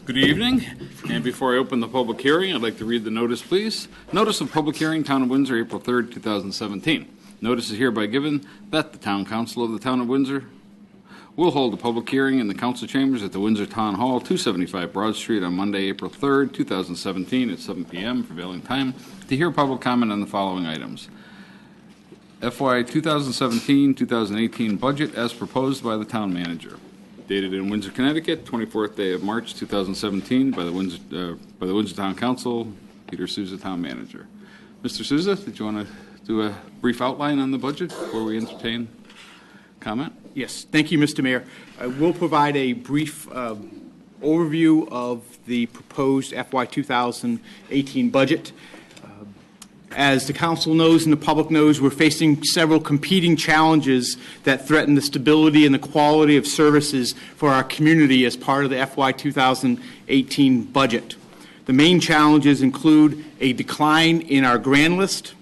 Good evening, and before I open the public hearing, I'd like to read the notice, please. Notice of public hearing, Town of Windsor, April 3rd, 2017. Notice is hereby given that the Town Council of the Town of Windsor will hold a public hearing in the council chambers at the Windsor Town Hall, 275 Broad Street, on Monday, April 3rd, 2017, at 7 p.m. prevailing time, to hear public comment on the following items. FY 2017-2018 budget as proposed by the Town Manager. Dated in Windsor, Connecticut, 24th day of March 2017 by the Windsor Town Council, Peter Souza, Town Manager. Mr. Souza, did you want to do a brief outline on the budget before we entertain comment? Yes, thank you, Mr. Mayor. I will provide a brief overview of the proposed FY 2018 budget. As the Council knows and the public knows, we're facing several competing challenges that threaten the stability and the quality of services for our community as part of the FY 2018 budget. The main challenges include a decline in our grand list,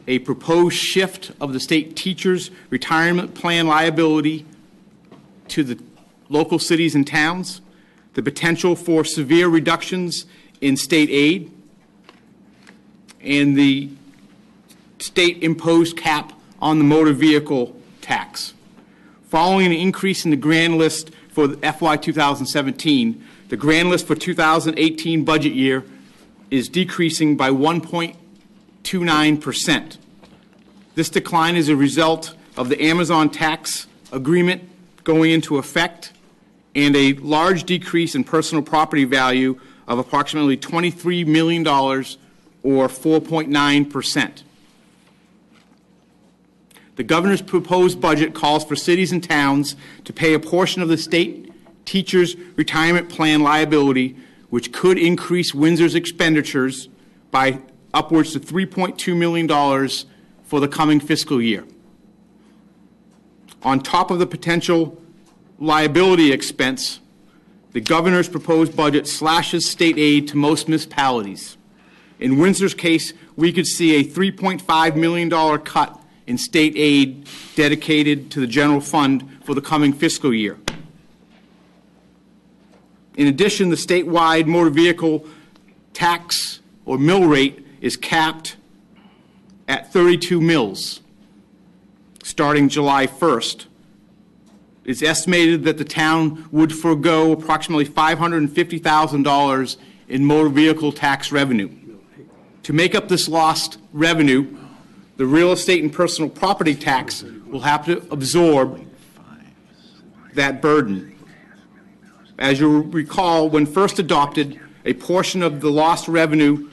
a proposed shift of the state teachers' retirement plan liability to the local cities and towns, the potential for severe reductions in state aid, and the state-imposed cap on the motor vehicle tax. Following an increase in the grand list for the FY 2017, the grand list for 2018 budget year is decreasing by 1.29%. This decline is a result of the Amazon tax agreement going into effect and a large decrease in personal property value of approximately $23 million or 4.9%. The governor's proposed budget calls for cities and towns to pay a portion of the state teachers' retirement plan liability, which could increase Windsor's expenditures by upwards to $3.2 million for the coming fiscal year. On top of the potential liability expense, the governor's proposed budget slashes state aid to most municipalities. In Windsor's case, we could see a $3.5 million cut in state aid dedicated to the general fund for the coming fiscal year. In addition, the statewide motor vehicle tax or mill rate is capped at 32 mills starting July 1st. It's estimated that the town would forego approximately $550,000 in motor vehicle tax revenue. To make up this lost revenue, the real estate and personal property tax will have to absorb that burden. As you'll recall, when first adopted, a portion of the lost revenue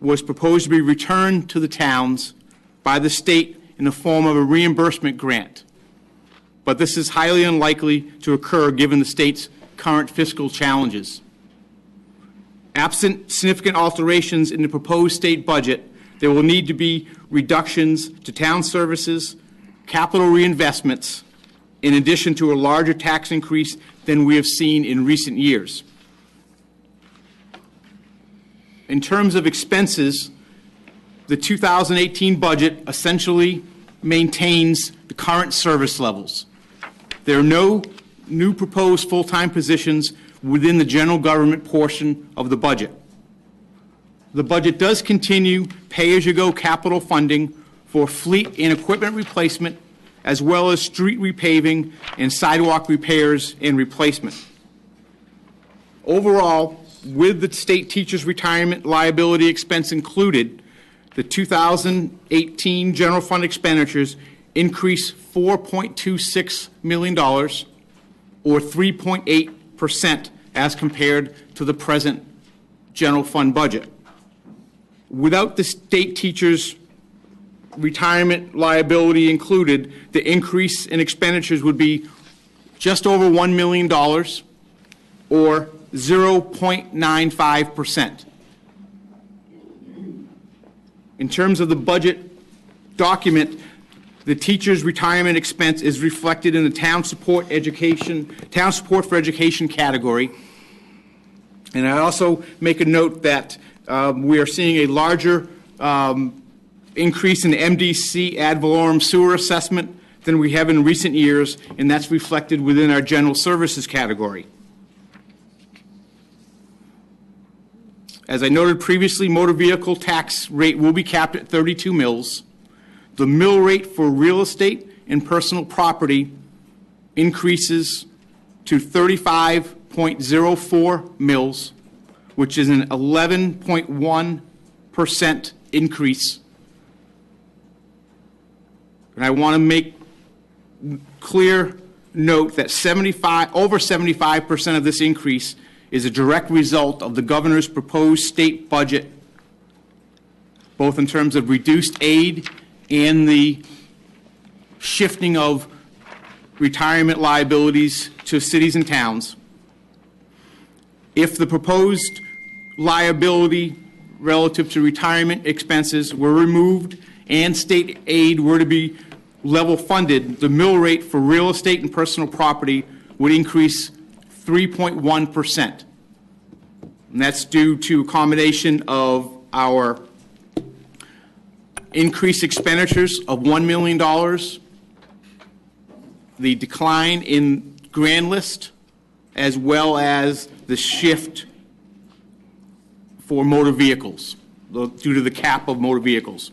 was proposed to be returned to the towns by the state in the form of a reimbursement grant. But this is highly unlikely to occur given the state's current fiscal challenges. Absent significant alterations in the proposed state budget, there will need to be reductions to town services, capital reinvestments, in addition to a larger tax increase than we have seen in recent years. In terms of expenses, the 2018 budget essentially maintains the current service levels. There are no new proposed full-time positions within the general government portion of the budget. The budget does continue pay-as-you-go capital funding for fleet and equipment replacement, as well as street repaving and sidewalk repairs and replacement. Overall, with the state teachers' retirement liability expense included, the 2018 general fund expenditures increase $4.26 million, or 3.8%, as compared to the present general fund budget. Without the state teachers' retirement liability included, the increase in expenditures would be just over $1 million, or 0.95%. In terms of the budget document, the teacher's retirement expense is reflected in the town support for education category. And I also make a note that we are seeing a larger increase in MDC ad valorem sewer assessment than we have in recent years, and that's reflected within our general services category. As I noted previously, motor vehicle tax rate will be capped at 32 mills. The mill rate for real estate and personal property increases to 35.04 mills, which is an 11.1% increase. And I want to make clear note that over 75% of this increase is a direct result of the governor's proposed state budget, both in terms of reduced aid and the shifting of retirement liabilities to cities and towns. If the proposed liability relative to retirement expenses were removed and state aid were to be level funded, the mill rate for real estate and personal property would increase 3.1%. And that's due to a combination of our increased expenditures of $1 million, the decline in grand list, as well as the shift for motor vehicles, due to the cap of motor vehicles.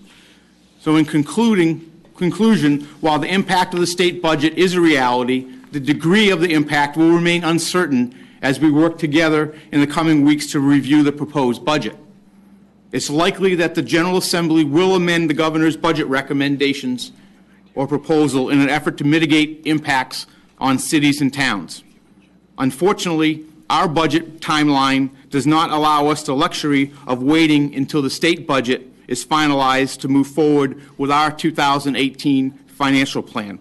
So in conclusion, while the impact of the state budget is a reality, the degree of the impact will remain uncertain as we work together in the coming weeks to review the proposed budget. It's likely that the General Assembly will amend the governor's budget recommendations or proposal in an effort to mitigate impacts on cities and towns. Unfortunately, our budget timeline does not allow us the luxury of waiting until the state budget is finalized to move forward with our 2018 financial plan.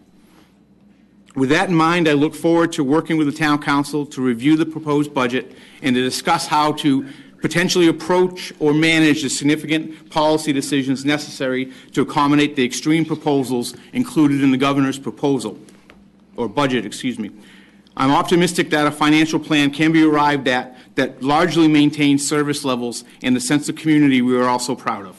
With that in mind, I look forward to working with the Town Council to review the proposed budget and to discuss how to potentially approach or manage the significant policy decisions necessary to accommodate the extreme proposals included in the governor's proposal, or budget, excuse me. I'm optimistic that a financial plan can be arrived at that largely maintains service levels and the sense of community we are all so proud of.